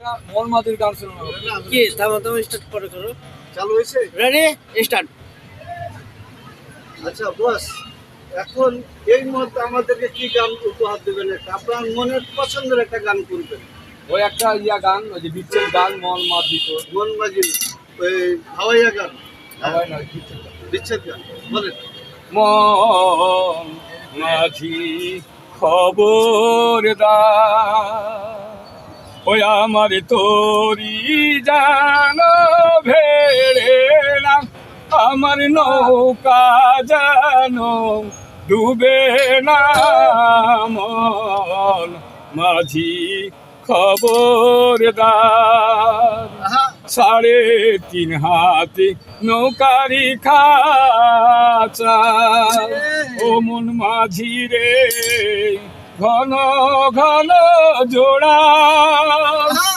একটা মন মাঝির গান শোনানো হবে। কি থামো থামো স্টার্ট করে করো। চালু হয়েছে? Ready start. আচ্ছা বস, এখন এই মুহূর্তে আমাদেরকে কি গান উপহার দেবেন? একটা আপনার মনের পছন্দের একটা গান করবেন। ওই একটা গান, ওই যে বিচ্ছেদ গান, মন মাঝি তো মন মাঝি, ওই হাওয়াইয়া গান, সবাই নয়, বিচ্ছেদ গান। বিচ্ছেদ গান বলেন। মন মাঝি খবরদার, ওই আমার তোরি জানো ভেড়ে না, আমার নৌকা জানো ডুবে না। মন মাঝি খবরদার, আহা, 3.5 হাতে নৌকারি খাঁচা, ও মন মাঝি রে ঘন ঘন জোড়া, আহা,